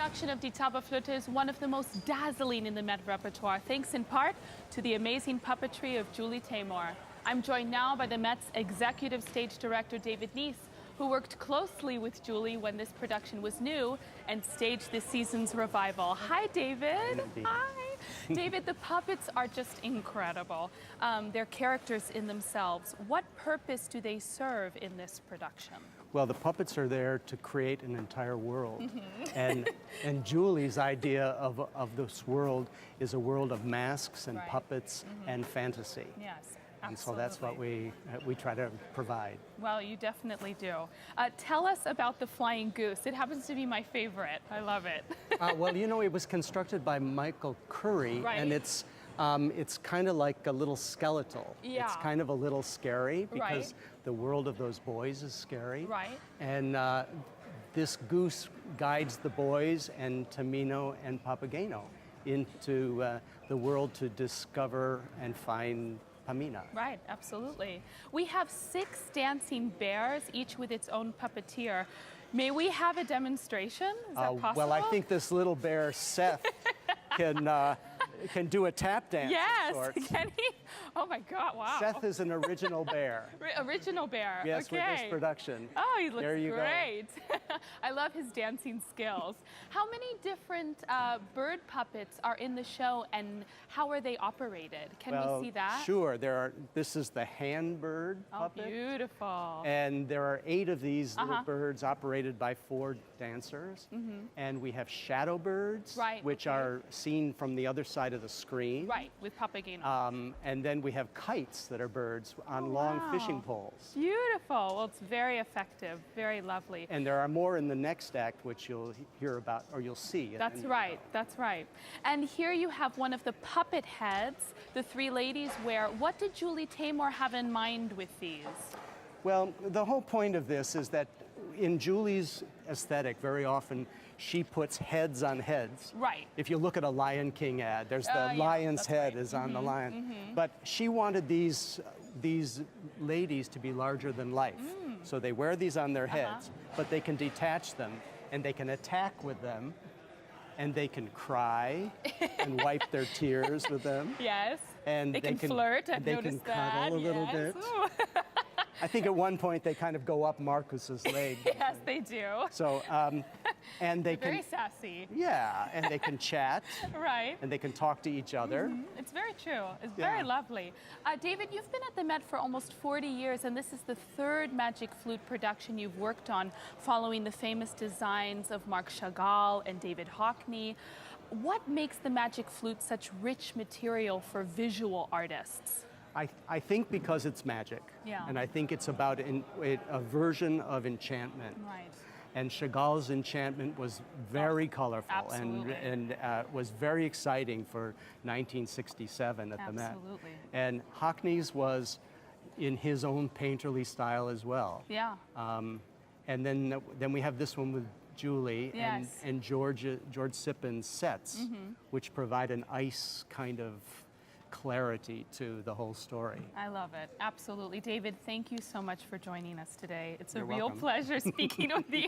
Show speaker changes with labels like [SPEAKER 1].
[SPEAKER 1] production of Die Zauberflöte is one of the most dazzling in the Met repertoire, thanks in part to the amazing puppetry of Julie Teymour. I'm joined now by the Met's executive stage director, David Nies, who worked closely with Julie when this production was new and staged this season's revival. Hi, David. Hi. David, the puppets are just incredible. They're characters in themselves. What purpose do they serve in this production?
[SPEAKER 2] Well, the puppets are there to create an entire world. And Julie's idea of this world is a world of masks and puppets and fantasy.
[SPEAKER 1] Yes.
[SPEAKER 2] And so that's what we try to provide.
[SPEAKER 1] Well, you definitely do. Tell us about the flying goose. It happens to be my favorite. I love it.
[SPEAKER 2] Well, you know, it was constructed by Michael Curry, and it's kind of like a little skeletal.
[SPEAKER 1] Yeah.
[SPEAKER 2] It's kind of a little scary because the world of those boys is scary.
[SPEAKER 1] Right.
[SPEAKER 2] And this goose guides the boys and Tamino and Papageno into the world to discover and find Pamina.
[SPEAKER 1] Right, absolutely. We have 6 dancing bears, each with its own puppeteer. May we have a demonstration? Is that possible?
[SPEAKER 2] Well, I think this little bear, Seth, can do a tap dance.
[SPEAKER 1] Yes, can he? Oh my God, wow.
[SPEAKER 2] Seth is an original bear.
[SPEAKER 1] Original bear,
[SPEAKER 2] yes,
[SPEAKER 1] okay.
[SPEAKER 2] with this production.
[SPEAKER 1] Oh, he looks great.
[SPEAKER 2] Go.
[SPEAKER 1] I love his dancing skills. How many different bird puppets are in the show and how are they operated? Can we see that?
[SPEAKER 2] Sure, this is the hand bird puppet.
[SPEAKER 1] Oh, beautiful.
[SPEAKER 2] And there are 8 of these little birds operated by 4 dancers. And we have shadow birds, which are seen from the other side of the screen.
[SPEAKER 1] Right, with Papageno.
[SPEAKER 2] And then we have kites that are birds on long fishing poles.
[SPEAKER 1] Beautiful. Well, it's very effective, very lovely.
[SPEAKER 2] And there are more in the next act, which you'll hear about, or you'll see.
[SPEAKER 1] That's right, that's right. And here you have one of the puppet heads the 3 ladies wear. What did Julie Teymour have in mind with these?
[SPEAKER 2] Well, the whole point of this is that in Julie's aesthetic, very often she puts heads on heads.
[SPEAKER 1] Right.
[SPEAKER 2] If you look at a Lion King ad, there's the lion's head is on the lion. But she wanted these ladies to be larger than life. So they wear these on their heads, but they can detach them and they can attack with them and they can cry and wipe their tears with them.
[SPEAKER 1] Yes.
[SPEAKER 2] And
[SPEAKER 1] they can flirt, I've
[SPEAKER 2] they
[SPEAKER 1] noticed
[SPEAKER 2] can cuddle a little bit. I think at one point they kind of go up Marcus's leg.
[SPEAKER 1] Yes, they do.
[SPEAKER 2] So, and they
[SPEAKER 1] very sassy.
[SPEAKER 2] Yeah, and they can chat.
[SPEAKER 1] Right.
[SPEAKER 2] And they can talk to each other.
[SPEAKER 1] It's very true. It's very lovely. David, you've been at the Met for almost 40 years, and this is the 3rd Magic Flute production you've worked on, following the famous designs of Marc Chagall and David Hockney. What makes the Magic Flute such rich material for visual artists?
[SPEAKER 2] I think because it's magic.
[SPEAKER 1] Yeah.
[SPEAKER 2] And I think it's about a version of enchantment.
[SPEAKER 1] Right.
[SPEAKER 2] And Chagall's enchantment was very colorful and was very exciting for 1967 at the Met.
[SPEAKER 1] Absolutely.
[SPEAKER 2] And Hockney's was in his own painterly style as well.
[SPEAKER 1] Yeah.
[SPEAKER 2] And then we have this one with Julie and George Sipin's sets, which provide an ice kind of clarity to the whole story.
[SPEAKER 1] I love it. Absolutely. David, thank you so much for joining us today. It's a
[SPEAKER 2] You're
[SPEAKER 1] real
[SPEAKER 2] welcome.
[SPEAKER 1] pleasure speaking with you.